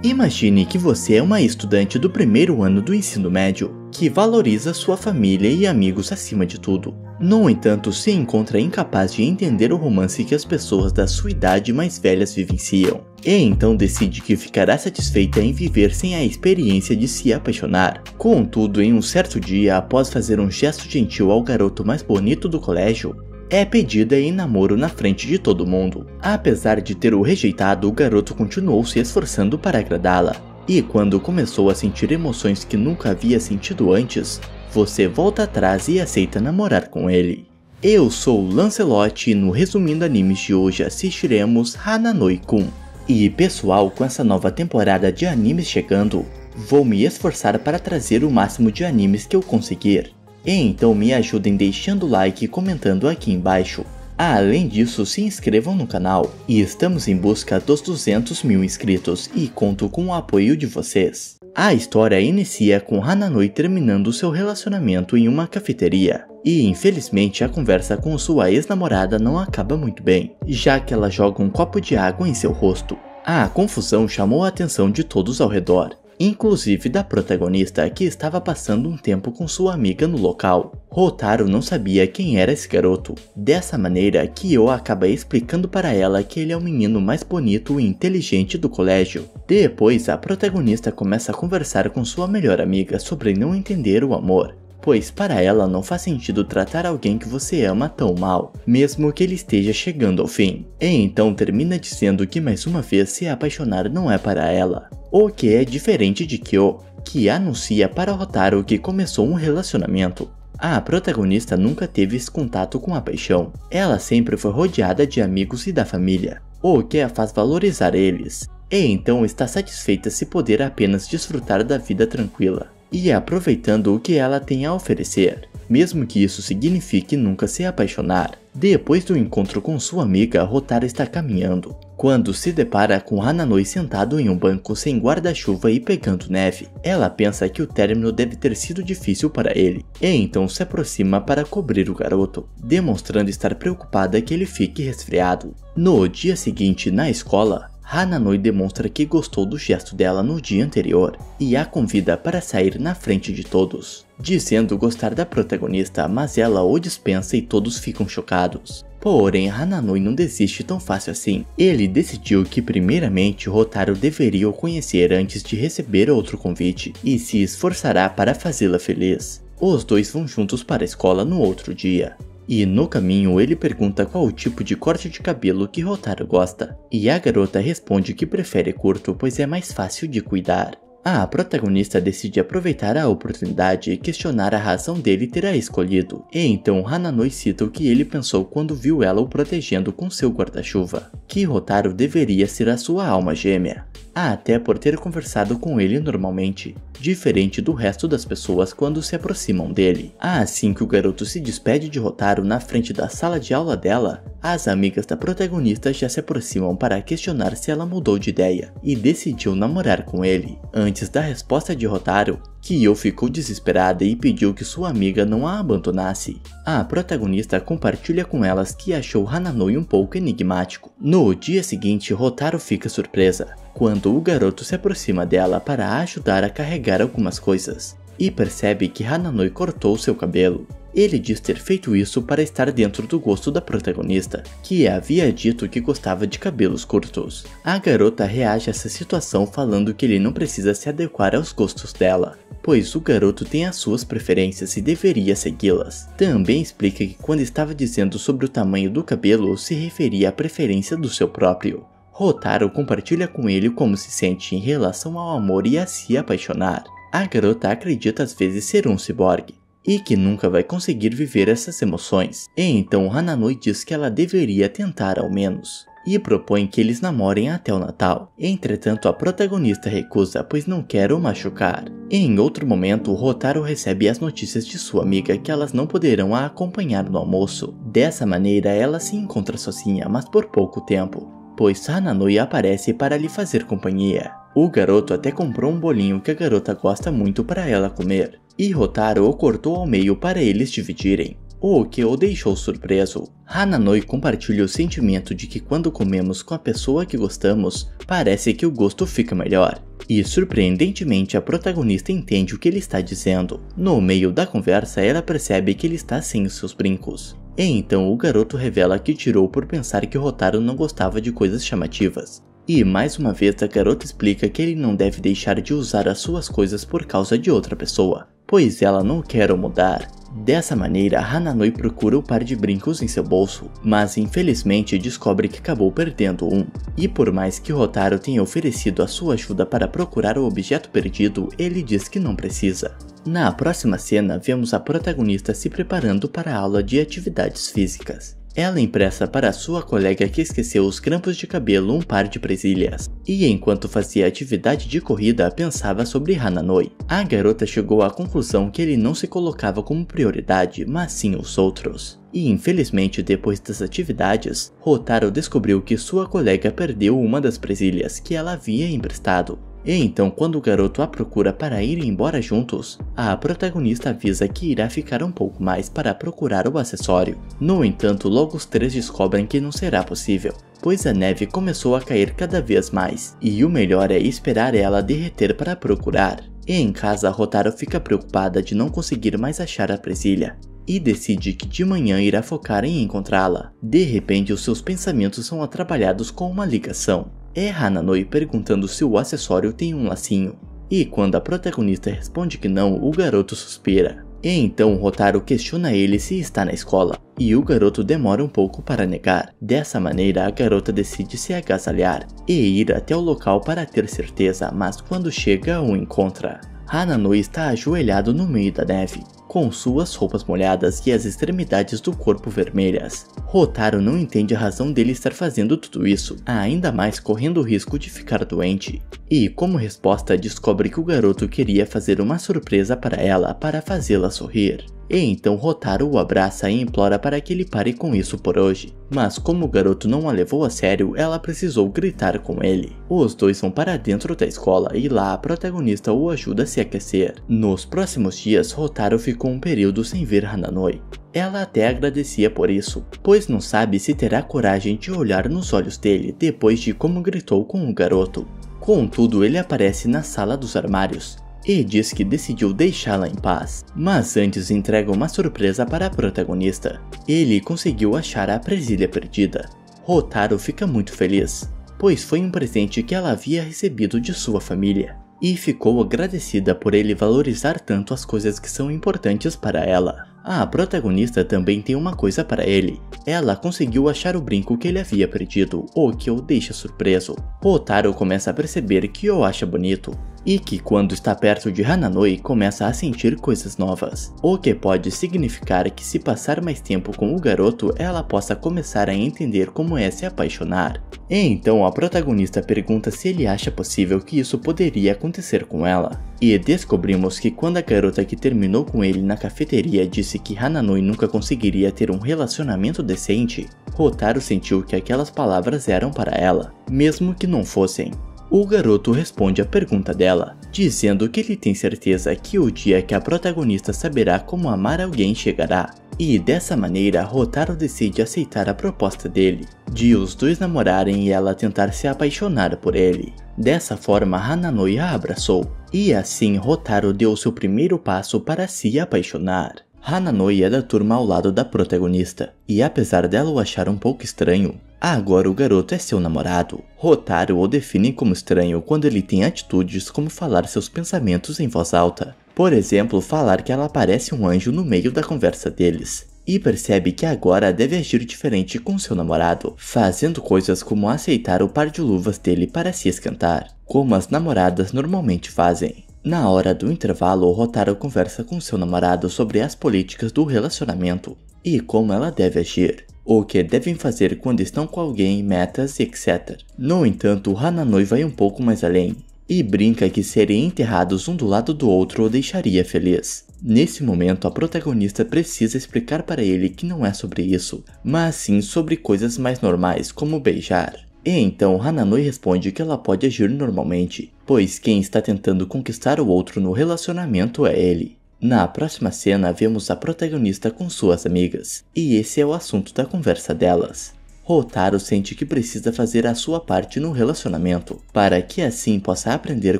Imagine que você é uma estudante do primeiro ano do ensino médio, que valoriza sua família e amigos acima de tudo. No entanto, se encontra incapaz de entender o romance que as pessoas da sua idade mais velhas vivenciam. E então decide que ficará satisfeita em viver sem a experiência de se apaixonar. Contudo, em um certo dia, após fazer um gesto gentil ao garoto mais bonito do colégio, é pedida em namoro na frente de todo mundo. Apesar de ter o rejeitado, o garoto continuou se esforçando para agradá-la. E quando começou a sentir emoções que nunca havia sentido antes, você volta atrás e aceita namorar com ele. Eu sou o Lancelot e no Resumindo Animes de hoje assistiremos Hananoi-kun. E pessoal, com essa nova temporada de animes chegando, vou me esforçar para trazer o máximo de animes que eu conseguir. E então me ajudem deixando o like e comentando aqui embaixo. Além disso, se inscrevam no canal, e estamos em busca dos 200 mil inscritos e conto com o apoio de vocês. A história inicia com Hananoi terminando seu relacionamento em uma cafeteria, e infelizmente a conversa com sua ex-namorada não acaba muito bem, já que ela joga um copo de água em seu rosto. A confusão chamou a atenção de todos ao redor, inclusive da protagonista, que estava passando um tempo com sua amiga no local. Hotaru não sabia quem era esse garoto. Dessa maneira, Kyo acaba explicando para ela que ele é o menino mais bonito e inteligente do colégio. Depois, a protagonista começa a conversar com sua melhor amiga sobre não entender o amor, pois para ela não faz sentido tratar alguém que você ama tão mal, mesmo que ele esteja chegando ao fim. E então termina dizendo que mais uma vez se apaixonar não é para ela. O que é diferente de Kyo, que anuncia para Hotaru que começou um relacionamento. A protagonista nunca teve esse contato com a paixão. Ela sempre foi rodeada de amigos e da família, o que a faz valorizar eles. E então está satisfeita se poder apenas desfrutar da vida tranquila e aproveitando o que ela tem a oferecer, mesmo que isso signifique nunca se apaixonar. Depois do encontro com sua amiga, Hotaru está caminhando, quando se depara com Hananoi sentado em um banco sem guarda-chuva e pegando neve. Ela pensa que o término deve ter sido difícil para ele, e então se aproxima para cobrir o garoto, demonstrando estar preocupada que ele fique resfriado. No dia seguinte, na escola, Hananoi demonstra que gostou do gesto dela no dia anterior e a convida para sair na frente de todos, dizendo gostar da protagonista, mas ela o dispensa e todos ficam chocados. Porém, Hananoi não desiste tão fácil assim. Ele decidiu que primeiramente Hotaru deveria o conhecer antes de receber outro convite e se esforçará para fazê-la feliz. Os dois vão juntos para a escola no outro dia. E no caminho ele pergunta qual o tipo de corte de cabelo que Hotaru gosta, e a garota responde que prefere curto pois é mais fácil de cuidar. A protagonista decide aproveitar a oportunidade e questionar a razão dele ter a escolhido, e então Hananoi cita o que ele pensou quando viu ela o protegendo com seu guarda-chuva, que Hotaru deveria ser a sua alma gêmea, até por ter conversado com ele normalmente, diferente do resto das pessoas quando se aproximam dele. Assim que o garoto se despede de Hotaru na frente da sala de aula dela, as amigas da protagonista já se aproximam para questionar se ela mudou de ideia e decidiu namorar com ele. Antes da resposta de Hotaru, Kyo ficou desesperada e pediu que sua amiga não a abandonasse. A protagonista compartilha com elas que achou Hananoi um pouco enigmático. No dia seguinte, Hotaru fica surpresa quando o garoto se aproxima dela para ajudar a carregar algumas coisas e percebe que Hananoi cortou seu cabelo. Ele diz ter feito isso para estar dentro do gosto da protagonista, que havia dito que gostava de cabelos curtos. A garota reage a essa situação falando que ele não precisa se adequar aos gostos dela, pois o garoto tem as suas preferências e deveria segui-las. Também explica que quando estava dizendo sobre o tamanho do cabelo, se referia à preferência do seu próprio. Hotaru compartilha com ele como se sente em relação ao amor e a se apaixonar. A garota acredita às vezes ser um ciborgue e que nunca vai conseguir viver essas emoções. E então Hananoi diz que ela deveria tentar ao menos, e propõe que eles namorem até o Natal. Entretanto, a protagonista recusa, pois não quer o machucar. Em outro momento, Hotaru recebe as notícias de sua amiga que elas não poderão a acompanhar no almoço. Dessa maneira, ela se encontra sozinha, mas por pouco tempo, pois Hananoi aparece para lhe fazer companhia. O garoto até comprou um bolinho que a garota gosta muito para ela comer, e Hotaru o cortou ao meio para eles dividirem, o que o deixou surpreso. Hananoi compartilha o sentimento de que quando comemos com a pessoa que gostamos, parece que o gosto fica melhor. E surpreendentemente a protagonista entende o que ele está dizendo. No meio da conversa ela percebe que ele está sem os seus brincos. E então o garoto revela que tirou por pensar que Hotaru não gostava de coisas chamativas. E mais uma vez a garota explica que ele não deve deixar de usar as suas coisas por causa de outra pessoa, pois ela não quer o mudar. Dessa maneira, Hananoi procura o par de brincos em seu bolso, mas infelizmente descobre que acabou perdendo um. E por mais que Hotaru tenha oferecido a sua ajuda para procurar o objeto perdido, ele diz que não precisa. Na próxima cena, vemos a protagonista se preparando para a aula de atividades físicas. Ela empresta para sua colega que esqueceu os grampos de cabelo um par de presilhas, e enquanto fazia atividade de corrida pensava sobre Hananoi. A garota chegou à conclusão que ele não se colocava como prioridade, mas sim os outros. E infelizmente depois das atividades, Hotaru descobriu que sua colega perdeu uma das presilhas que ela havia emprestado. E então quando o garoto a procura para ir embora juntos, a protagonista avisa que irá ficar um pouco mais para procurar o acessório. No entanto, logo os três descobrem que não será possível, pois a neve começou a cair cada vez mais, e o melhor é esperar ela derreter para procurar. E em casa, Hotaru fica preocupada de não conseguir mais achar a presilha, e decide que de manhã irá focar em encontrá-la. De repente, os seus pensamentos são atrapalhados com uma ligação. É Hananoi perguntando se o acessório tem um lacinho, e quando a protagonista responde que não, o garoto suspira. E então Hotaru questiona ele se está na escola, e o garoto demora um pouco para negar. Dessa maneira, a garota decide se agasalhar e ir até o local para ter certeza, mas quando chega, o encontra. Hananoi está ajoelhado no meio da neve, com suas roupas molhadas e as extremidades do corpo vermelhas. Hotaru não entende a razão dele estar fazendo tudo isso, ainda mais correndo o risco de ficar doente. E como resposta descobre que o garoto queria fazer uma surpresa para ela para fazê-la sorrir. E então Hotaru o abraça e implora para que ele pare com isso por hoje. Mas como o garoto não a levou a sério, ela precisou gritar com ele. Os dois vão para dentro da escola e lá a protagonista o ajuda a se aquecer. Nos próximos dias, Hotaru ficou um período sem ver Hananoi. Ela até agradecia por isso, pois não sabe se terá coragem de olhar nos olhos dele depois de como gritou com o garoto. Contudo, ele aparece na sala dos armários e diz que decidiu deixá-la em paz, mas antes entrega uma surpresa para a protagonista. Ele conseguiu achar a presilha perdida. Hotaru fica muito feliz, pois foi um presente que ela havia recebido de sua família, e ficou agradecida por ele valorizar tanto as coisas que são importantes para ela. A protagonista também tem uma coisa para ele. Ela conseguiu achar o brinco que ele havia perdido, o que o deixa surpreso. Hotaru começa a perceber que o acha bonito, e que quando está perto de Hananoi começa a sentir coisas novas, o que pode significar que se passar mais tempo com o garoto ela possa começar a entender como é se apaixonar. E então a protagonista pergunta se ele acha possível que isso poderia acontecer com ela, e descobrimos que quando a garota que terminou com ele na cafeteria disse que Hananoi nunca conseguiria ter um relacionamento decente, Hotaru sentiu que aquelas palavras eram para ela, mesmo que não fossem. O garoto responde à pergunta dela, dizendo que ele tem certeza que o dia que a protagonista saberá como amar alguém chegará. E dessa maneira, Hotaru decide aceitar a proposta dele, de os dois namorarem e ela tentar se apaixonar por ele. Dessa forma, Hananoi a abraçou, e assim Hotaru deu seu primeiro passo para se apaixonar. Hananoi é da turma ao lado da protagonista, e apesar dela o achar um pouco estranho, agora o garoto é seu namorado. Hotaru o define como estranho quando ele tem atitudes como falar seus pensamentos em voz alta. Por exemplo, falar que ela parece um anjo no meio da conversa deles. E percebe que agora deve agir diferente com seu namorado, fazendo coisas como aceitar o par de luvas dele para se esquentar, como as namoradas normalmente fazem. Na hora do intervalo, Hotaru conversa com seu namorado sobre as políticas do relacionamento e como ela deve agir, o que devem fazer quando estão com alguém, metas, etc. No entanto, Hananoi vai um pouco mais além e brinca que serem enterrados um do lado do outro o deixaria feliz. Nesse momento, a protagonista precisa explicar para ele que não é sobre isso, mas sim sobre coisas mais normais, como beijar. E então Hananoi responde que ela pode agir normalmente, pois quem está tentando conquistar o outro no relacionamento é ele. Na próxima cena vemos a protagonista com suas amigas, e esse é o assunto da conversa delas. Hotaru sente que precisa fazer a sua parte no relacionamento, para que assim possa aprender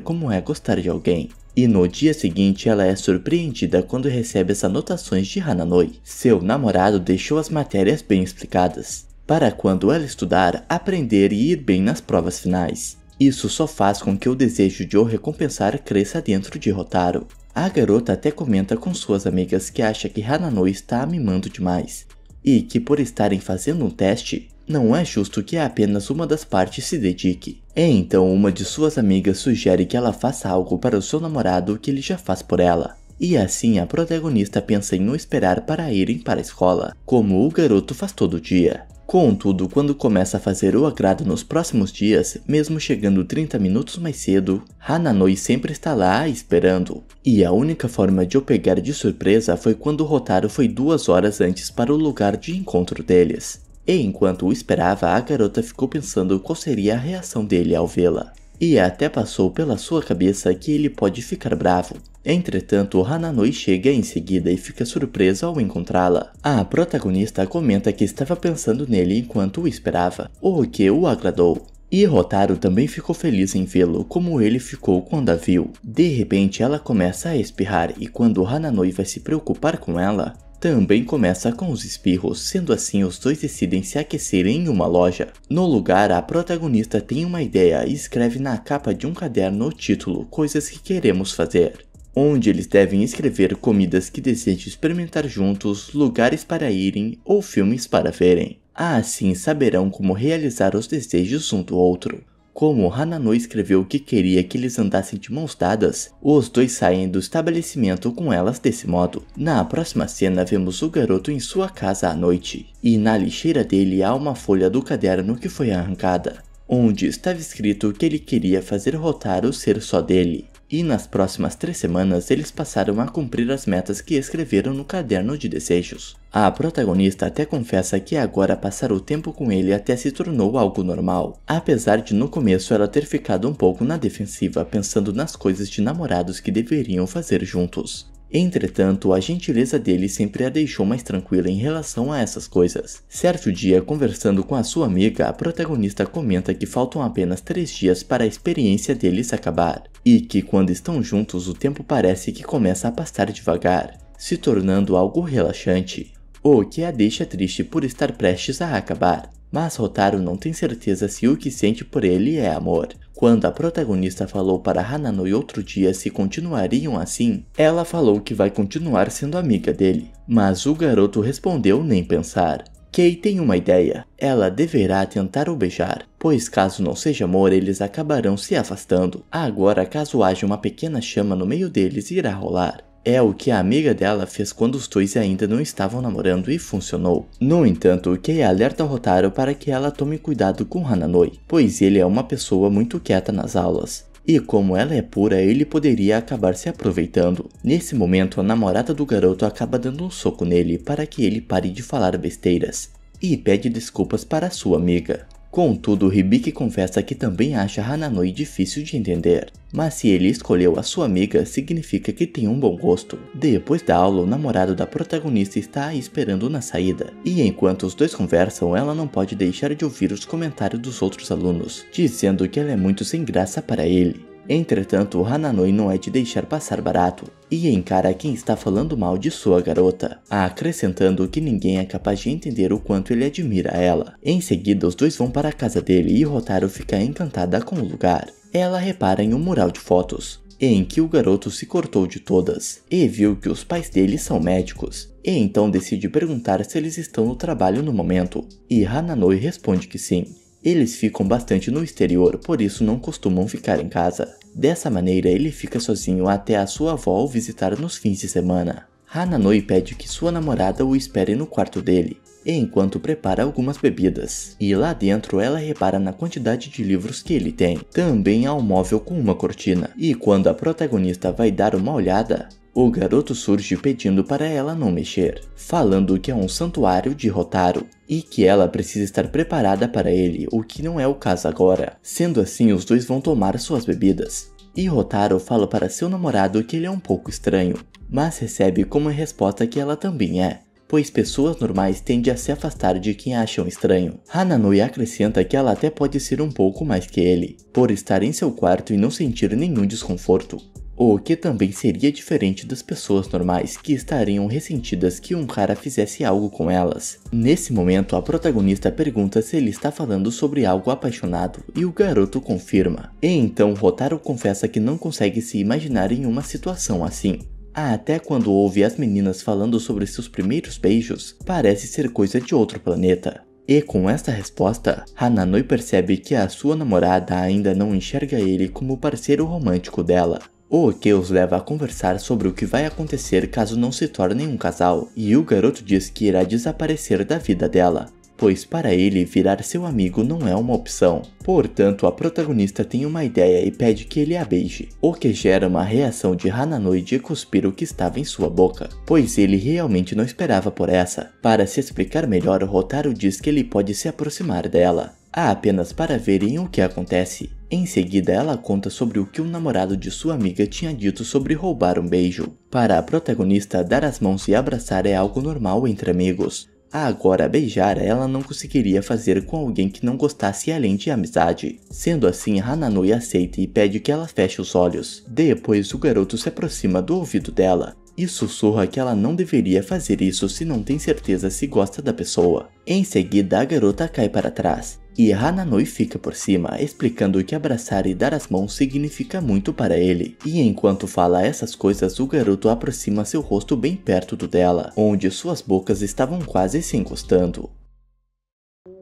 como é gostar de alguém. E no dia seguinte ela é surpreendida quando recebe as anotações de Hananoi. Seu namorado deixou as matérias bem explicadas, para quando ela estudar, aprender e ir bem nas provas finais. Isso só faz com que o desejo de o recompensar cresça dentro de Hotaru. A garota até comenta com suas amigas que acha que Hananoi está a mimando demais, e que por estarem fazendo um teste, não é justo que apenas uma das partes se dedique. Então uma de suas amigas sugere que ela faça algo para o seu namorado que ele já faz por ela. E assim a protagonista pensa em o esperar para irem para a escola, como o garoto faz todo dia. Contudo, quando começa a fazer o agrado nos próximos dias, mesmo chegando 30 minutos mais cedo, Hananoi sempre está lá esperando. E a única forma de o pegar de surpresa foi quando Hotaru foi 2 horas antes para o lugar de encontro deles. E enquanto o esperava, a garota ficou pensando qual seria a reação dele ao vê-la. E até passou pela sua cabeça que ele pode ficar bravo. Entretanto, Hananoi chega em seguida e fica surpresa ao encontrá-la. A protagonista comenta que estava pensando nele enquanto o esperava, o que o agradou. E Hotaru também ficou feliz em vê-lo, como ele ficou quando a viu. De repente ela começa a espirrar e quando Hananoi vai se preocupar com ela, também começa com os espirros, sendo assim os dois decidem se aquecerem em uma loja. No lugar, a protagonista tem uma ideia e escreve na capa de um caderno o título Coisas que Queremos Fazer, onde eles devem escrever comidas que desejam experimentar juntos, lugares para irem ou filmes para verem. Assim saberão como realizar os desejos um do outro. Como Hananoi escreveu que queria que eles andassem de mãos dadas, os dois saem do estabelecimento com elas desse modo. Na próxima cena vemos o garoto em sua casa à noite, e na lixeira dele há uma folha do caderno que foi arrancada, onde estava escrito que ele queria fazer Hotaru ser só dele. E nas próximas 3 semanas eles passaram a cumprir as metas que escreveram no caderno de desejos. A protagonista até confessa que agora passar o tempo com ele até se tornou algo normal, apesar de no começo ela ter ficado um pouco na defensiva pensando nas coisas de namorados que deveriam fazer juntos. Entretanto, a gentileza dele sempre a deixou mais tranquila em relação a essas coisas. Certo dia, conversando com a sua amiga, a protagonista comenta que faltam apenas 3 dias para a experiência deles acabar, e que quando estão juntos o tempo parece que começa a passar devagar, se tornando algo relaxante, o que a deixa triste por estar prestes a acabar. Mas Hotaru não tem certeza se o que sente por ele é amor. Quando a protagonista falou para Hananoi outro dia se continuariam assim, ela falou que vai continuar sendo amiga dele. Mas o garoto respondeu nem pensar. Kei tem uma ideia, ela deverá tentar o beijar, pois caso não seja amor eles acabarão se afastando. Agora caso haja uma pequena chama no meio deles irá rolar. É o que a amiga dela fez quando os dois ainda não estavam namorando e funcionou. No entanto, Kei alerta Hotaru para que ela tome cuidado com Hananoi, pois ele é uma pessoa muito quieta nas aulas. E como ela é pura, ele poderia acabar se aproveitando. Nesse momento, a namorada do garoto acaba dando um soco nele para que ele pare de falar besteiras, e pede desculpas para sua amiga. Contudo, Hibiki confessa que também acha Hananoi difícil de entender, mas se ele escolheu a sua amiga, significa que tem um bom gosto. Depois da aula, o namorado da protagonista está a esperando na saída, e enquanto os dois conversam, ela não pode deixar de ouvir os comentários dos outros alunos, dizendo que ela é muito sem graça para ele. Entretanto, Hananoi não é de deixar passar barato, e encara quem está falando mal de sua garota, acrescentando que ninguém é capaz de entender o quanto ele admira ela. Em seguida, os dois vão para a casa dele e Hotaru fica encantada com o lugar. Ela repara em um mural de fotos, em que o garoto se cortou de todas, e viu que os pais dele são médicos, e então decide perguntar se eles estão no trabalho no momento, e Hananoi responde que sim. Eles ficam bastante no exterior, por isso não costumam ficar em casa. Dessa maneira, ele fica sozinho até a sua avó o visitar nos fins de semana. Hananoi pede que sua namorada o espere no quarto dele, enquanto prepara algumas bebidas. E lá dentro ela repara na quantidade de livros que ele tem. Também há um móvel com uma cortina, e quando a protagonista vai dar uma olhada, o garoto surge pedindo para ela não mexer, falando que é um santuário de Hotaru e que ela precisa estar preparada para ele, o que não é o caso agora. Sendo assim, os dois vão tomar suas bebidas. E Hotaru fala para seu namorado que ele é um pouco estranho, mas recebe como resposta que ela também é, pois pessoas normais tendem a se afastar de quem acham estranho. Hananui acrescenta que ela até pode ser um pouco mais que ele, por estar em seu quarto e não sentir nenhum desconforto. O que também seria diferente das pessoas normais que estariam ressentidas que um cara fizesse algo com elas. Nesse momento, a protagonista pergunta se ele está falando sobre algo apaixonado e o garoto confirma. E então Hotaru confessa que não consegue se imaginar em uma situação assim. Até quando ouve as meninas falando sobre seus primeiros beijos, parece ser coisa de outro planeta. E com esta resposta, Hananui percebe que a sua namorada ainda não enxerga ele como parceiro romântico dela. O que os leva a conversar sobre o que vai acontecer caso não se tornem um casal, e o garoto diz que irá desaparecer da vida dela, pois para ele virar seu amigo não é uma opção. Portanto, a protagonista tem uma ideia e pede que ele a beije, o que gera uma reação de Hananui de cuspir o que estava em sua boca, pois ele realmente não esperava por essa. Para se explicar melhor, Hotaru diz que ele pode se aproximar dela, apenas para verem o que acontece. Em seguida, ela conta sobre o que o namorado de sua amiga tinha dito sobre roubar um beijo. Para a protagonista, dar as mãos e abraçar é algo normal entre amigos. Agora, beijar ela não conseguiria fazer com alguém que não gostasse além de amizade. Sendo assim, Hananui aceita e pede que ela feche os olhos. Depois, o garoto se aproxima do ouvido dela e sussurra que ela não deveria fazer isso se não tem certeza se gosta da pessoa. Em seguida, a garota cai para trás e Hananui fica por cima, explicando que abraçar e dar as mãos significa muito para ele. E enquanto fala essas coisas, o garoto aproxima seu rosto bem perto do dela, onde suas bocas estavam quase se encostando.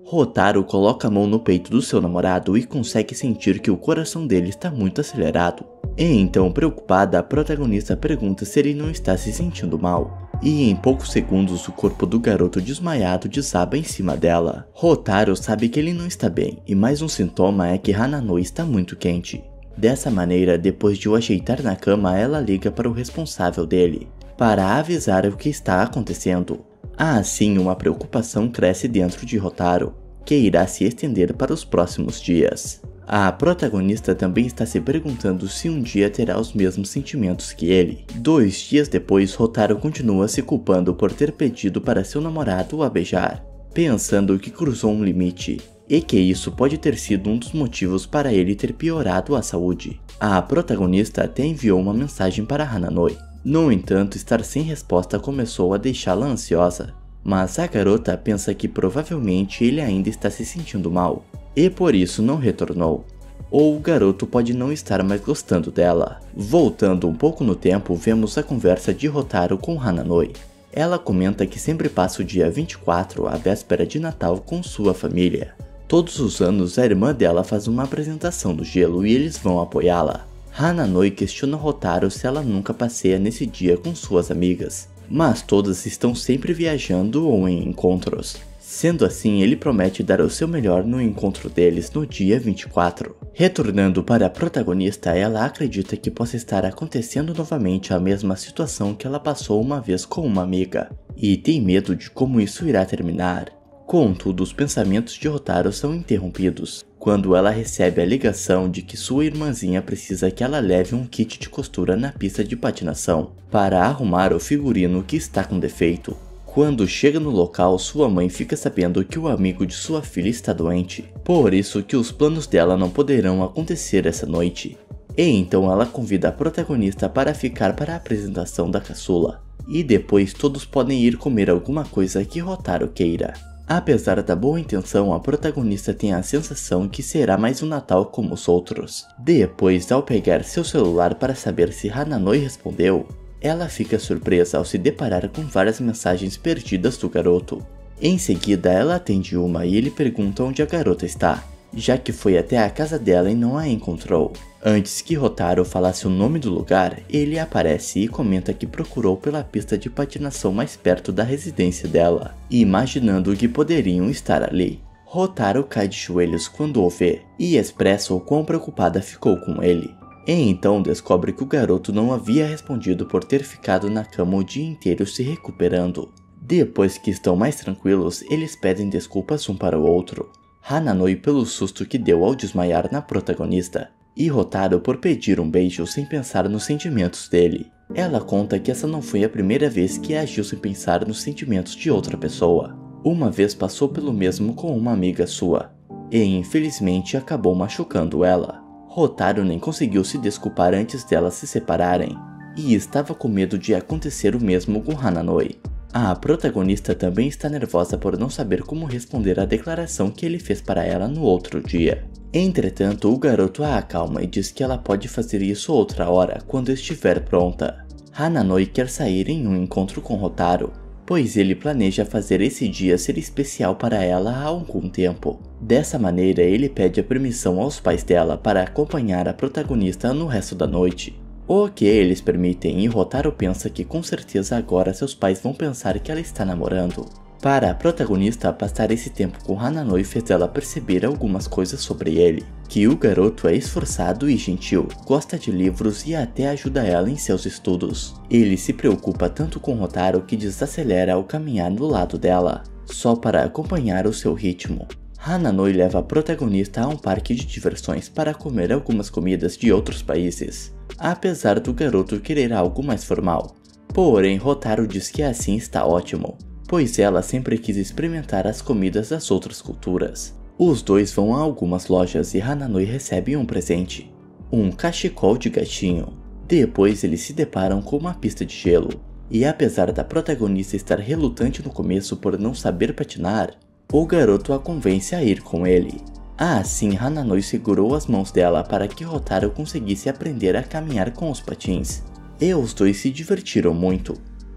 Hotaru coloca a mão no peito do seu namorado e consegue sentir que o coração dele está muito acelerado. E então, preocupada, a protagonista pergunta se ele não está se sentindo mal. E em poucos segundos o corpo do garoto desmaiado desaba em cima dela. Hotaru sabe que ele não está bem, e mais um sintoma é que Hananui está muito quente. Dessa maneira, depois de o ajeitar na cama, ela liga para o responsável dele, para avisar o que está acontecendo. Assim, uma preocupação cresce dentro de Hotaru, que irá se estender para os próximos dias. A protagonista também está se perguntando se um dia terá os mesmos sentimentos que ele. 2 dias depois, Hotaru continua se culpando por ter pedido para seu namorado a beijar, pensando que cruzou um limite, e que isso pode ter sido um dos motivos para ele ter piorado a saúde. A protagonista até enviou uma mensagem para Hananui. No entanto, estar sem resposta começou a deixá-la ansiosa, mas a garota pensa que provavelmente ele ainda está se sentindo mal, e por isso não retornou. Ou o garoto pode não estar mais gostando dela. Voltando um pouco no tempo, vemos a conversa de Hotaru com Hananui. Ela comenta que sempre passa o dia 24, a véspera de Natal, com sua família. Todos os anos a irmã dela faz uma apresentação no gelo e eles vão apoiá-la. Hananui questiona Hotaru se ela nunca passeia nesse dia com suas amigas, mas todas estão sempre viajando ou em encontros. Sendo assim, ele promete dar o seu melhor no encontro deles no dia 24. Retornando para a protagonista, ela acredita que possa estar acontecendo novamente a mesma situação que ela passou uma vez com uma amiga, e tem medo de como isso irá terminar. Contudo, os pensamentos de Hotaru são interrompidos quando ela recebe a ligação de que sua irmãzinha precisa que ela leve um kit de costura na pista de patinação para arrumar o figurino que está com defeito. Quando chega no local, sua mãe fica sabendo que o amigo de sua filha está doente, por isso que os planos dela não poderão acontecer essa noite. E então ela convida a protagonista para ficar para a apresentação da caçula, e depois todos podem ir comer alguma coisa que Hotaru queira. Apesar da boa intenção, a protagonista tem a sensação que será mais um Natal como os outros. Depois, ao pegar seu celular para saber se Hananui respondeu, ela fica surpresa ao se deparar com várias mensagens perdidas do garoto. Em seguida, ela atende uma e ele pergunta onde a garota está, já que foi até a casa dela e não a encontrou. Antes que Hotaru falasse o nome do lugar, ele aparece e comenta que procurou pela pista de patinação mais perto da residência dela, imaginando que poderiam estar ali. Hotaru cai de joelhos quando o vê e expressa o quão preocupada ficou com ele. E então descobre que o garoto não havia respondido por ter ficado na cama o dia inteiro se recuperando. Depois que estão mais tranquilos, eles pedem desculpas um para o outro. Hananui pelo susto que deu ao desmaiar na protagonista, e Hotaru por pedir um beijo sem pensar nos sentimentos dele. Ela conta que essa não foi a primeira vez que agiu sem pensar nos sentimentos de outra pessoa. Uma vez passou pelo mesmo com uma amiga sua, e infelizmente acabou machucando ela. Hotaru nem conseguiu se desculpar antes delas se separarem, e estava com medo de acontecer o mesmo com Hananoi. A protagonista também está nervosa por não saber como responder à declaração que ele fez para ela no outro dia. Entretanto, o garoto a acalma e diz que ela pode fazer isso outra hora, quando estiver pronta. Hananoi quer sair em um encontro com Hotaru, pois ele planeja fazer esse dia ser especial para ela há algum tempo. Dessa maneira, ele pede a permissão aos pais dela para acompanhar a protagonista no resto da noite. O que eles permitem, e Hotaru pensa que com certeza agora seus pais vão pensar que ela está namorando. Para a protagonista, passar esse tempo com Hananoi fez ela perceber algumas coisas sobre ele. Que o garoto é esforçado e gentil, gosta de livros e até ajuda ela em seus estudos. Ele se preocupa tanto com Hotaru que desacelera ao caminhar do lado dela, só para acompanhar o seu ritmo. Hananoi leva a protagonista a um parque de diversões para comer algumas comidas de outros países, apesar do garoto querer algo mais formal. Porém, Hotaru diz que assim está ótimo, pois ela sempre quis experimentar as comidas das outras culturas. Os dois vão a algumas lojas e Hananoi recebe um presente, um cachecol de gatinho. Depois eles se deparam com uma pista de gelo, e apesar da protagonista estar relutante no começo por não saber patinar, o garoto a convence a ir com ele. Assim, Hananoi segurou as mãos dela para que Hotaru conseguisse aprender a caminhar com os patins, e os dois se divertiram muito,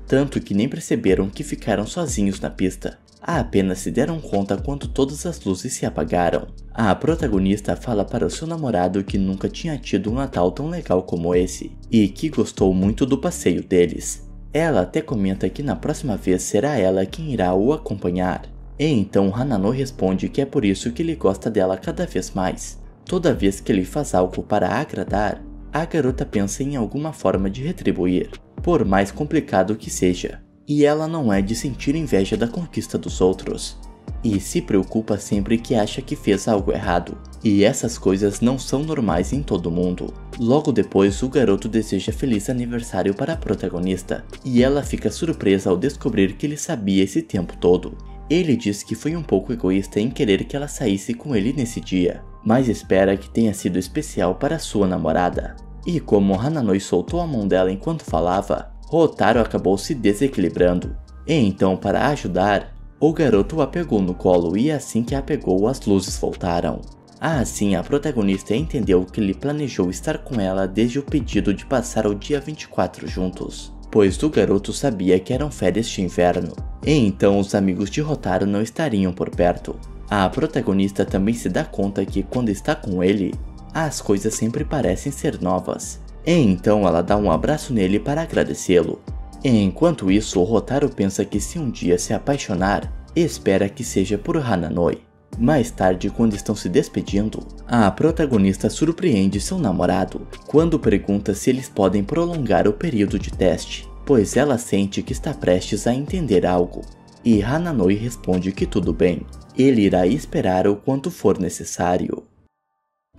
tanto que nem perceberam que ficaram sozinhos na pista. Apenas se deram conta quando todas as luzes se apagaram. A protagonista fala para o seu namorado que nunca tinha tido um Natal tão legal como esse, e que gostou muito do passeio deles. Ela até comenta que na próxima vez será ela quem irá o acompanhar. E então Hananoi responde que é por isso que ele gosta dela cada vez mais. Toda vez que ele faz algo para agradar, a garota pensa em alguma forma de retribuir, por mais complicado que seja. E ela não é de sentir inveja da conquista dos outros, e se preocupa sempre que acha que fez algo errado, e essas coisas não são normais em todo mundo. Logo depois, o garoto deseja feliz aniversário para a protagonista, e ela fica surpresa ao descobrir que ele sabia esse tempo todo. Ele diz que foi um pouco egoísta em querer que ela saísse com ele nesse dia, mas espera que tenha sido especial para sua namorada. E como Hananoi soltou a mão dela enquanto falava, Hotaru acabou se desequilibrando. E então, para ajudar, o garoto a pegou no colo e assim que a pegou, as luzes voltaram. Assim, a protagonista entendeu que ele planejou estar com ela desde o pedido de passar o dia 24 juntos, pois o garoto sabia que eram férias de inverno, e então os amigos de Hotaru não estariam por perto. A protagonista também se dá conta que quando está com ele, as coisas sempre parecem ser novas, e então ela dá um abraço nele para agradecê-lo. Enquanto isso, Hotaru pensa que se um dia se apaixonar, espera que seja por Hananoi. Mais tarde, quando estão se despedindo, a protagonista surpreende seu namorado quando pergunta se eles podem prolongar o período de teste, pois ela sente que está prestes a entender algo. E Hananoi responde que tudo bem, ele irá esperar o quanto for necessário.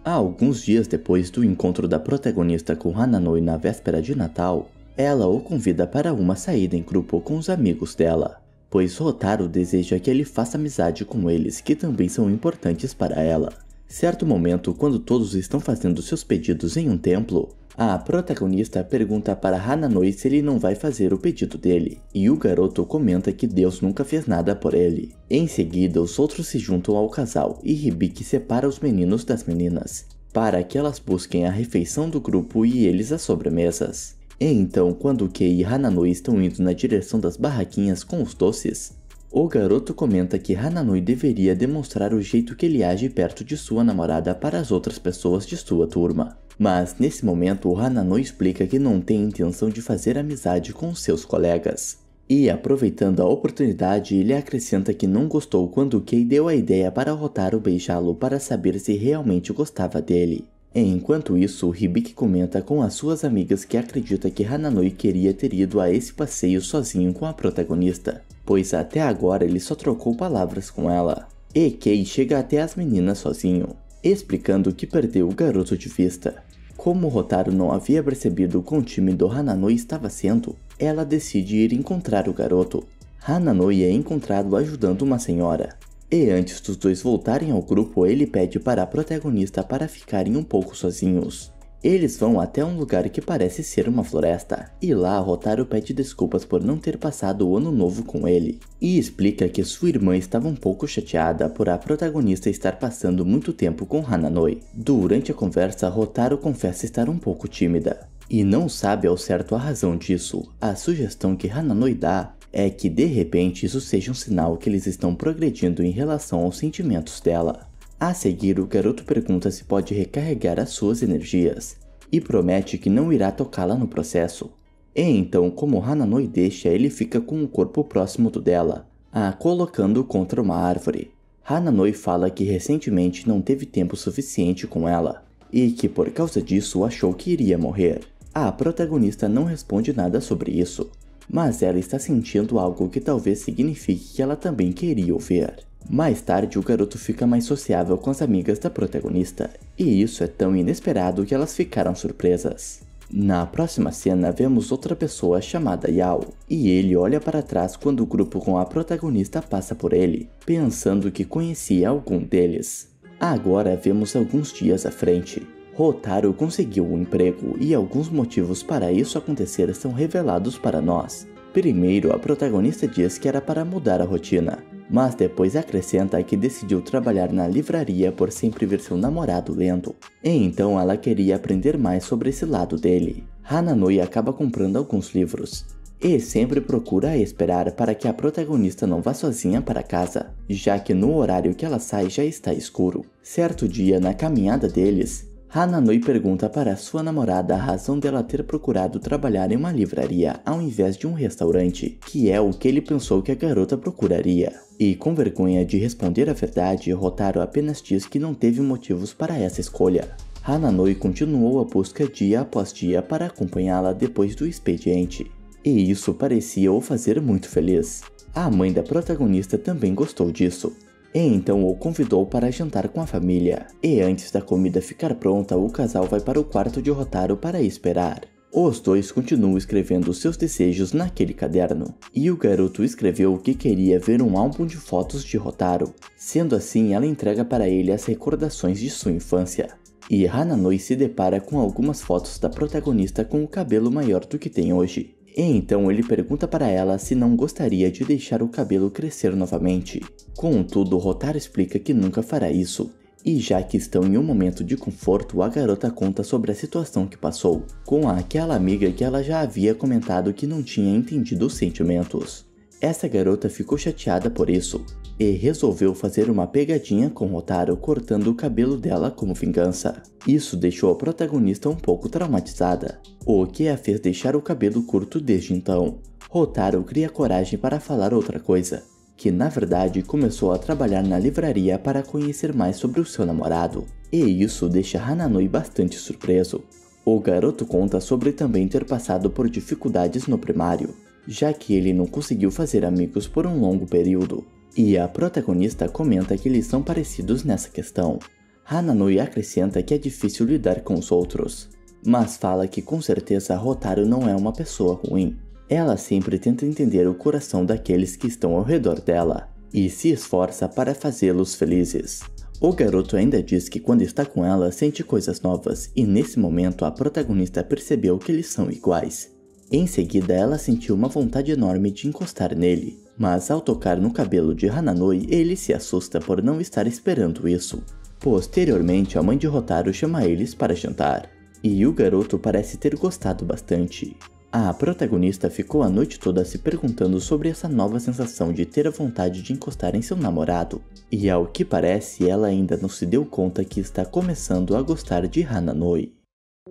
Alguns dias depois do encontro da protagonista com Hananoi na véspera de Natal, ela o convida para uma saída em grupo com os amigos dela, pois Hotaru deseja que ele faça amizade com eles, que também são importantes para ela. Certo momento, quando todos estão fazendo seus pedidos em um templo, a protagonista pergunta para Hananoi se ele não vai fazer o pedido dele, e o garoto comenta que Deus nunca fez nada por ele. Em seguida, os outros se juntam ao casal e Hibiki separa os meninos das meninas, para que elas busquem a refeição do grupo e eles as sobremesas. E então, quando Kei e Hananoi estão indo na direção das barraquinhas com os doces, o garoto comenta que Hananoi deveria demonstrar o jeito que ele age perto de sua namorada para as outras pessoas de sua turma. Mas nesse momento, Hananoi explica que não tem intenção de fazer amizade com seus colegas. E aproveitando a oportunidade, ele acrescenta que não gostou quando Kei deu a ideia para Hotaru beijá-lo para saber se realmente gostava dele. Enquanto isso, Hibiki comenta com as suas amigas que acredita que Hananoi queria ter ido a esse passeio sozinho com a protagonista, pois até agora ele só trocou palavras com ela. E Kei chega até as meninas sozinho, explicando que perdeu o garoto de vista. Como Hotaru não havia percebido quão tímido Hananoi estava sendo, ela decide ir encontrar o garoto. Hananoi é encontrado ajudando uma senhora. E antes dos dois voltarem ao grupo, ele pede para a protagonista para ficarem um pouco sozinhos. Eles vão até um lugar que parece ser uma floresta, e lá Hotaru pede desculpas por não ter passado o ano novo com ele, e explica que sua irmã estava um pouco chateada por a protagonista estar passando muito tempo com Hananoi. Durante a conversa, Hotaru confessa estar um pouco tímida, e não sabe ao certo a razão disso. A sugestão que Hananoi dá é que de repente isso seja um sinal que eles estão progredindo em relação aos sentimentos dela. A seguir, o garoto pergunta se pode recarregar as suas energias, e promete que não irá tocá-la no processo. E então, como Hananoi deixa, ele fica com o corpo próximo do dela, a colocando contra uma árvore. Hananoi fala que recentemente não teve tempo suficiente com ela, e que por causa disso achou que iria morrer. A protagonista não responde nada sobre isso, mas ela está sentindo algo que talvez signifique que ela também queria ouvir. Mais tarde, o garoto fica mais sociável com as amigas da protagonista, e isso é tão inesperado que elas ficaram surpresas. Na próxima cena, vemos outra pessoa chamada Yao, e ele olha para trás quando o grupo com a protagonista passa por ele, pensando que conhecia algum deles. Agora vemos alguns dias à frente. Hotaru conseguiu um emprego, e alguns motivos para isso acontecer são revelados para nós. Primeiro, a protagonista diz que era para mudar a rotina, mas depois acrescenta que decidiu trabalhar na livraria por sempre ver seu namorado lendo, e então ela queria aprender mais sobre esse lado dele. Hananoi acaba comprando alguns livros, e sempre procura esperar para que a protagonista não vá sozinha para casa, já que no horário que ela sai já está escuro. Certo dia, na caminhada deles, Hananoi pergunta para sua namorada a razão dela ter procurado trabalhar em uma livraria ao invés de um restaurante, que é o que ele pensou que a garota procuraria. E com vergonha de responder a verdade, Hotaru apenas diz que não teve motivos para essa escolha. Hananoi continuou a busca dia após dia para acompanhá-la depois do expediente, e isso parecia o fazer muito feliz. A mãe da protagonista também gostou disso, e então o convidou para jantar com a família. E antes da comida ficar pronta, o casal vai para o quarto de Hotaru para esperar. Os dois continuam escrevendo seus desejos naquele caderno, e o garoto escreveu que queria ver um álbum de fotos de Hotaru. Sendo assim, ela entrega para ele as recordações de sua infância. E Hananoi se depara com algumas fotos da protagonista com o cabelo maior do que tem hoje. E então ele pergunta para ela se não gostaria de deixar o cabelo crescer novamente. Contudo, Hotaru explica que nunca fará isso, e já que estão em um momento de conforto, a garota conta sobre a situação que passou com aquela amiga que ela já havia comentado que não tinha entendido os sentimentos. Essa garota ficou chateada por isso, e resolveu fazer uma pegadinha com Hotaru cortando o cabelo dela como vingança. Isso deixou a protagonista um pouco traumatizada, o que a fez deixar o cabelo curto desde então. Hotaru cria coragem para falar outra coisa, que na verdade começou a trabalhar na livraria para conhecer mais sobre o seu namorado, e isso deixa Hananoi bastante surpreso. O garoto conta sobre também ter passado por dificuldades no primário, já que ele não conseguiu fazer amigos por um longo período, e a protagonista comenta que eles são parecidos nessa questão. Hananoi acrescenta que é difícil lidar com os outros, mas fala que com certeza Hotaru não é uma pessoa ruim. Ela sempre tenta entender o coração daqueles que estão ao redor dela, e se esforça para fazê-los felizes. O garoto ainda diz que quando está com ela sente coisas novas, e nesse momento a protagonista percebeu que eles são iguais. Em seguida ela sentiu uma vontade enorme de encostar nele, mas ao tocar no cabelo de Hananoi ele se assusta por não estar esperando isso. Posteriormente a mãe de Hotaru chama eles para jantar, e o garoto parece ter gostado bastante. A protagonista ficou a noite toda se perguntando sobre essa nova sensação de ter a vontade de encostar em seu namorado, e ao que parece ela ainda não se deu conta que está começando a gostar de Hananoi.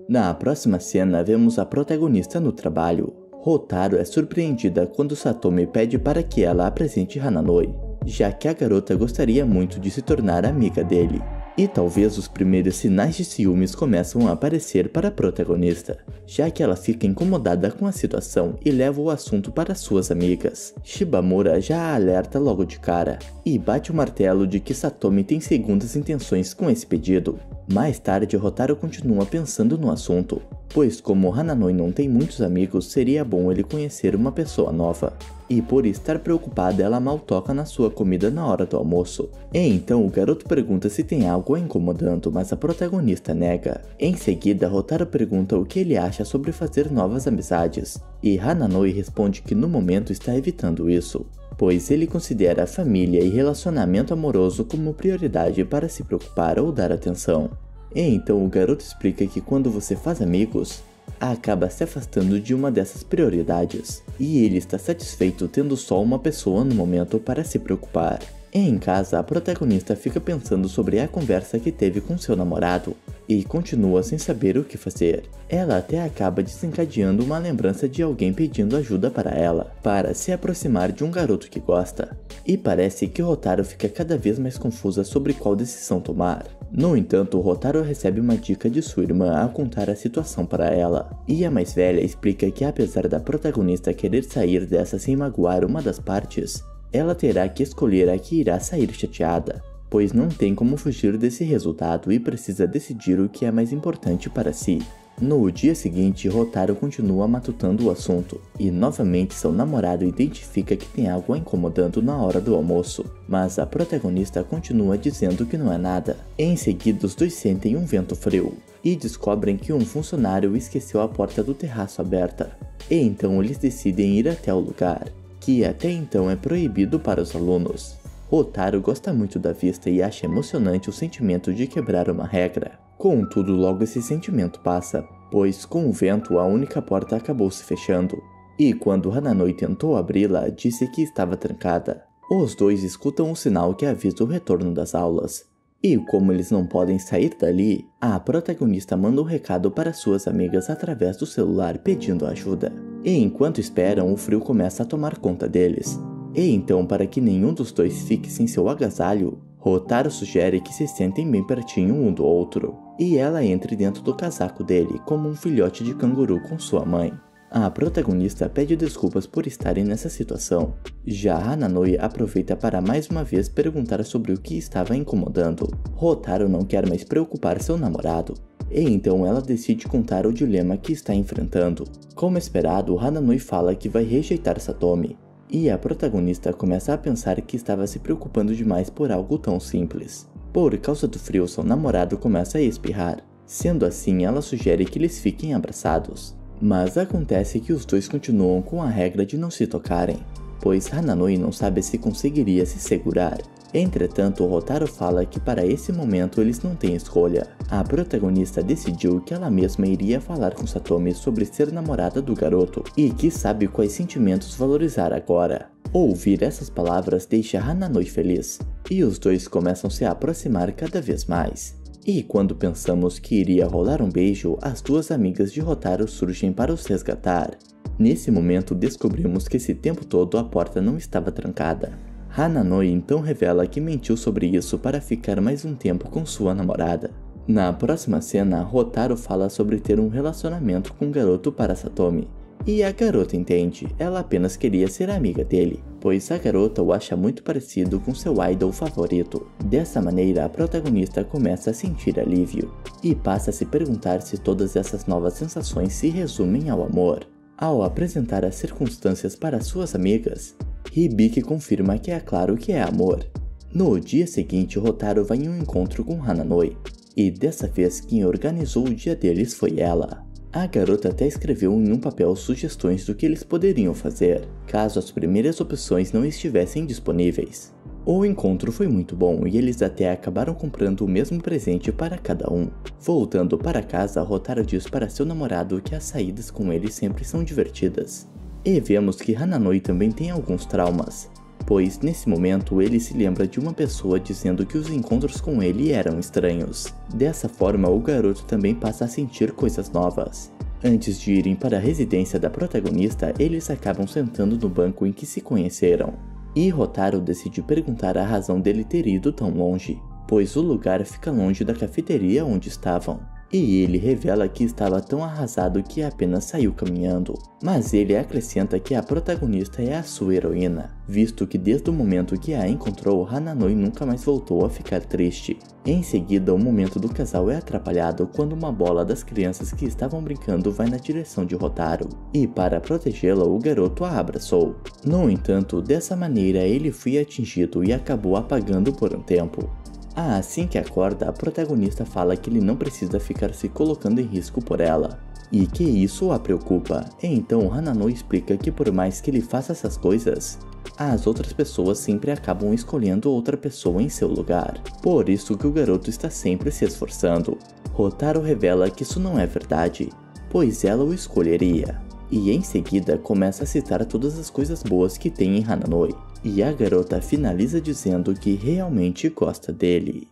Na próxima cena vemos a protagonista no trabalho. Hotaru é surpreendida quando Satomi pede para que ela apresente Hananoi, já que a garota gostaria muito de se tornar amiga dele. E talvez os primeiros sinais de ciúmes começam a aparecer para a protagonista, já que ela fica incomodada com a situação e leva o assunto para suas amigas. Shibamura já a alerta logo de cara, e bate o martelo de que Satomi tem segundas intenções com esse pedido. Mais tarde, Hotaru continua pensando no assunto, pois como Hananoi não tem muitos amigos, seria bom ele conhecer uma pessoa nova. E por estar preocupada, ela mal toca na sua comida na hora do almoço. E então o garoto pergunta se tem algo a incomodando, mas a protagonista nega. Em seguida, Hotaru pergunta o que ele acha sobre fazer novas amizades, e Hananoi responde que no momento está evitando isso, pois ele considera a família e relacionamento amoroso como prioridade para se preocupar ou dar atenção. E então o garoto explica que quando você faz amigos, acaba se afastando de uma dessas prioridades, e ele está satisfeito tendo só uma pessoa no momento para se preocupar. Em casa, a protagonista fica pensando sobre a conversa que teve com seu namorado e continua sem saber o que fazer. Ela até acaba desencadeando uma lembrança de alguém pedindo ajuda para ela, para se aproximar de um garoto que gosta. E parece que Hotaru fica cada vez mais confusa sobre qual decisão tomar. No entanto, Hotaru recebe uma dica de sua irmã ao contar a situação para ela, e a mais velha explica que apesar da protagonista querer sair dessa sem magoar uma das partes, ela terá que escolher a que irá sair chateada, pois não tem como fugir desse resultado e precisa decidir o que é mais importante para si. No dia seguinte, Hotaru continua matutando o assunto, e novamente seu namorado identifica que tem algo a incomodando na hora do almoço, mas a protagonista continua dizendo que não é nada. Em seguida, os dois sentem um vento frio, e descobrem que um funcionário esqueceu a porta do terraço aberta, e então eles decidem ir até o lugar, que até então é proibido para os alunos. Hotaru gosta muito da vista e acha emocionante o sentimento de quebrar uma regra. Contudo, logo esse sentimento passa, pois com o vento a única porta acabou se fechando, e quando Hananoi tentou abri-la, disse que estava trancada. Os dois escutam um sinal que avisa o retorno das aulas, e como eles não podem sair dali, a protagonista manda um recado para suas amigas através do celular pedindo ajuda. E enquanto esperam, o frio começa a tomar conta deles. E então, para que nenhum dos dois fique sem seu agasalho, Hotaru sugere que se sentem bem pertinho um do outro, e ela entre dentro do casaco dele como um filhote de canguru com sua mãe. A protagonista pede desculpas por estarem nessa situação. Já Hananoi aproveita para mais uma vez perguntar sobre o que estava incomodando. Hotaru não quer mais preocupar seu namorado, e então ela decide contar o dilema que está enfrentando. Como esperado, Hananoi fala que vai rejeitar Satomi, e a protagonista começa a pensar que estava se preocupando demais por algo tão simples. Por causa do frio, seu namorado começa a espirrar. Sendo assim, ela sugere que eles fiquem abraçados. Mas acontece que os dois continuam com a regra de não se tocarem, pois Hananoi não sabe se conseguiria se segurar. Entretanto, Hotaru fala que para esse momento eles não têm escolha. A protagonista decidiu que ela mesma iria falar com Satomi sobre ser namorada do garoto e que sabe quais sentimentos valorizar agora. Ouvir essas palavras deixa Hananoi feliz, e os dois começam a se aproximar cada vez mais. E quando pensamos que iria rolar um beijo, as duas amigas de Hotaru surgem para os resgatar. Nesse momento descobrimos que esse tempo todo a porta não estava trancada. Hananoi então revela que mentiu sobre isso para ficar mais um tempo com sua namorada. Na próxima cena, Hotaru fala sobre ter um relacionamento com o garoto para Satomi. E a garota entende, ela apenas queria ser amiga dele, pois a garota o acha muito parecido com seu idol favorito. Dessa maneira, a protagonista começa a sentir alívio, e passa a se perguntar se todas essas novas sensações se resumem ao amor. Ao apresentar as circunstâncias para suas amigas, Hibiki confirma que é claro que é amor. No dia seguinte, Hotaru vai em um encontro com Hananoi, e dessa vez quem organizou o dia deles foi ela. A garota até escreveu em um papel sugestões do que eles poderiam fazer, caso as primeiras opções não estivessem disponíveis. O encontro foi muito bom e eles até acabaram comprando o mesmo presente para cada um. Voltando para casa, Hotaru diz para seu namorado que as saídas com ele sempre são divertidas. E vemos que Hananoi também tem alguns traumas, pois nesse momento ele se lembra de uma pessoa dizendo que os encontros com ele eram estranhos. Dessa forma, o garoto também passa a sentir coisas novas. Antes de irem para a residência da protagonista, eles acabam sentando no banco em que se conheceram. E Hotaru decide perguntar a razão dele ter ido tão longe, pois o lugar fica longe da cafeteria onde estavam. e ele revela que estava tão arrasado que apenas saiu caminhando. Mas ele acrescenta que a protagonista é a sua heroína, visto que desde o momento que a encontrou, Hananoi nunca mais voltou a ficar triste. Em seguida, o momento do casal é atrapalhado quando uma bola das crianças que estavam brincando vai na direção de Hotaru, e para protegê-la, o garoto a abraçou. No entanto, dessa maneira ele foi atingido e acabou apagando por um tempo. Assim que acorda, a protagonista fala que ele não precisa ficar se colocando em risco por ela, e que isso a preocupa. Então Hananoi explica que por mais que ele faça essas coisas, as outras pessoas sempre acabam escolhendo outra pessoa em seu lugar. Por isso que o garoto está sempre se esforçando. Hotaru revela que isso não é verdade, pois ela o escolheria. E em seguida começa a citar todas as coisas boas que tem em Hananoi. E a garota finaliza dizendo que realmente gosta dele.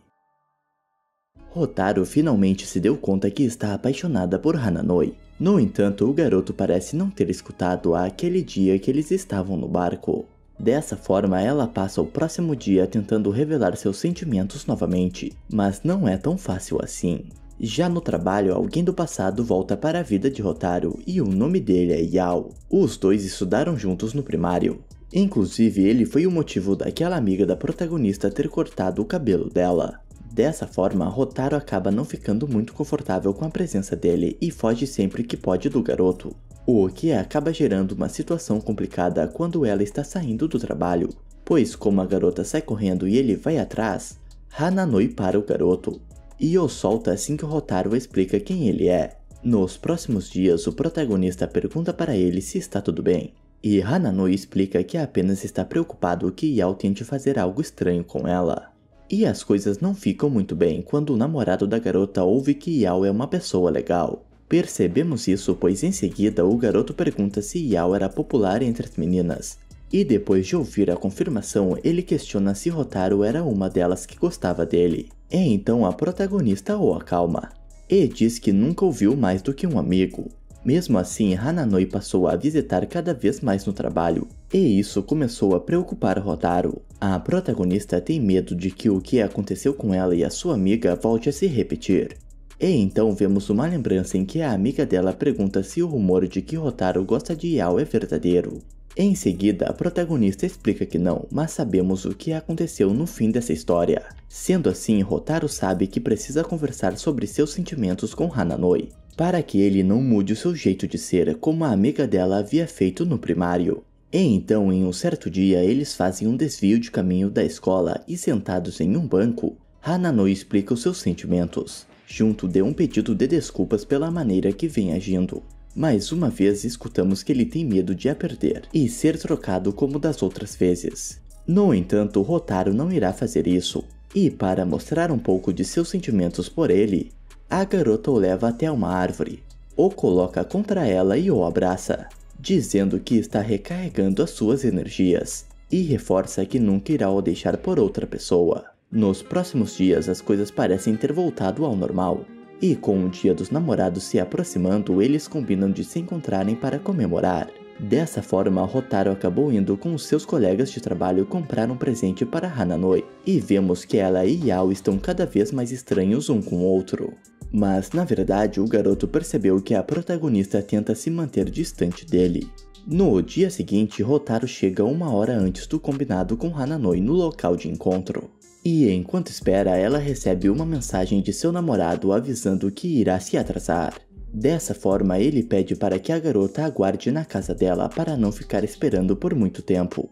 Hotaru finalmente se deu conta que está apaixonada por Hananoi. No entanto, o garoto parece não ter escutado aquele dia que eles estavam no barco. Dessa forma, ela passa o próximo dia tentando revelar seus sentimentos novamente, mas não é tão fácil assim. Já no trabalho, alguém do passado volta para a vida de Hotaru e o nome dele é Yao. Os dois estudaram juntos no primário. Inclusive, ele foi o motivo daquela amiga da protagonista ter cortado o cabelo dela. Dessa forma, Hotaru acaba não ficando muito confortável com a presença dele e foge sempre que pode do garoto, o que acaba gerando uma situação complicada quando ela está saindo do trabalho, pois como a garota sai correndo e ele vai atrás, Hananoi para o garoto e o solta assim que Hotaru explica quem ele é. Nos próximos dias, o protagonista pergunta para ele se está tudo bem, e Hananoi explica que apenas está preocupado que Yao tente fazer algo estranho com ela. E as coisas não ficam muito bem quando o namorado da garota ouve que Yao é uma pessoa legal. Percebemos isso pois em seguida o garoto pergunta se Yao era popular entre as meninas. E depois de ouvir a confirmação, ele questiona se Hotaru era uma delas que gostava dele. E então a protagonista o acalma, e diz que nunca ouviu mais do que um amigo. Mesmo assim, Hananoi passou a visitar cada vez mais no trabalho, e isso começou a preocupar Hotaru. A protagonista tem medo de que o que aconteceu com ela e a sua amiga volte a se repetir. E então vemos uma lembrança em que a amiga dela pergunta se o rumor de que Hotaru gosta de Yao é verdadeiro. Em seguida, a protagonista explica que não, mas sabemos o que aconteceu no fim dessa história. Sendo assim, Hotaru sabe que precisa conversar sobre seus sentimentos com Hananoi, para que ele não mude o seu jeito de ser como a amiga dela havia feito no primário. E então, em um certo dia, eles fazem um desvio de caminho da escola e sentados em um banco, Hananoi explica os seus sentimentos, junto de um pedido de desculpas pela maneira que vem agindo. Mais uma vez escutamos que ele tem medo de a perder e ser trocado como das outras vezes. No entanto, Hotaru não irá fazer isso, e para mostrar um pouco de seus sentimentos por ele, a garota o leva até uma árvore, o coloca contra ela e o abraça, dizendo que está recarregando as suas energias, e reforça que nunca irá o deixar por outra pessoa. Nos próximos dias as coisas parecem ter voltado ao normal, e com o dia dos namorados se aproximando, eles combinam de se encontrarem para comemorar. Dessa forma, Hotaru acabou indo com os seus colegas de trabalho comprar um presente para Hananoi, e vemos que ela e Yao estão cada vez mais estranhos um com o outro. Mas na verdade o garoto percebeu que a protagonista tenta se manter distante dele. No dia seguinte, Hotaru chega uma hora antes do combinado com Hananoi no local de encontro. E enquanto espera, ela recebe uma mensagem de seu namorado avisando que irá se atrasar. Dessa forma, ele pede para que a garota aguarde na casa dela para não ficar esperando por muito tempo.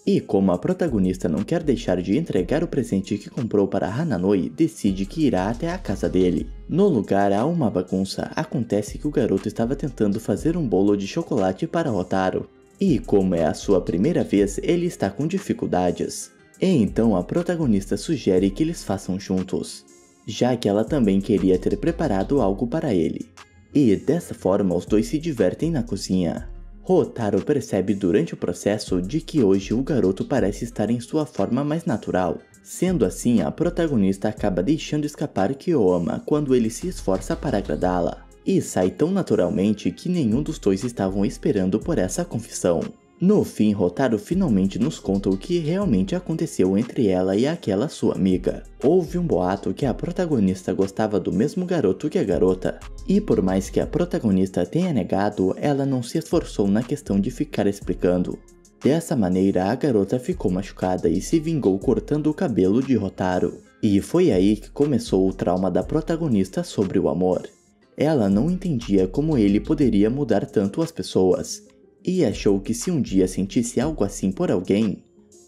E como a protagonista não quer deixar de entregar o presente que comprou para Hananoi, decide que irá até a casa dele. No lugar há uma bagunça. Acontece que o garoto estava tentando fazer um bolo de chocolate para Hotaru, e como é a sua primeira vez, ele está com dificuldades. E então a protagonista sugere que eles façam juntos, já que ela também queria ter preparado algo para ele. E dessa forma os dois se divertem na cozinha. Hotaru percebe durante o processo de que hoje o garoto parece estar em sua forma mais natural. Sendo assim, a protagonista acaba deixando escapar que o ama quando ele se esforça para agradá-la. E sai tão naturalmente que nenhum dos dois estavam esperando por essa confissão. No fim, Rotaro finalmente nos conta o que realmente aconteceu entre ela e aquela sua amiga. Houve um boato que a protagonista gostava do mesmo garoto que a garota, e por mais que a protagonista tenha negado, ela não se esforçou na questão de ficar explicando. Dessa maneira, a garota ficou machucada e se vingou cortando o cabelo de Rotaro. E foi aí que começou o trauma da protagonista sobre o amor. Ela não entendia como ele poderia mudar tanto as pessoas, e achou que se um dia sentisse algo assim por alguém,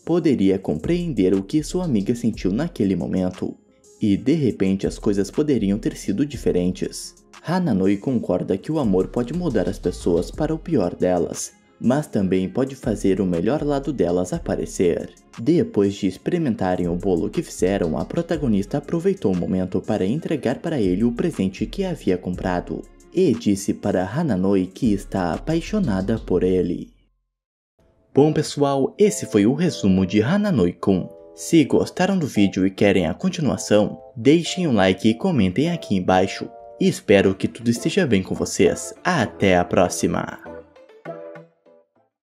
poderia compreender o que sua amiga sentiu naquele momento, e de repente as coisas poderiam ter sido diferentes. Hananoi concorda que o amor pode mudar as pessoas para o pior delas, mas também pode fazer o melhor lado delas aparecer. Depois de experimentarem o bolo que fizeram, a protagonista aproveitou o momento para entregar para ele o presente que havia comprado, e disse para Hananoi que está apaixonada por ele. Bom pessoal, esse foi o resumo de Hananoi-kun. Se gostaram do vídeo e querem a continuação, deixem um like e comentem aqui embaixo. E espero que tudo esteja bem com vocês. Até a próxima!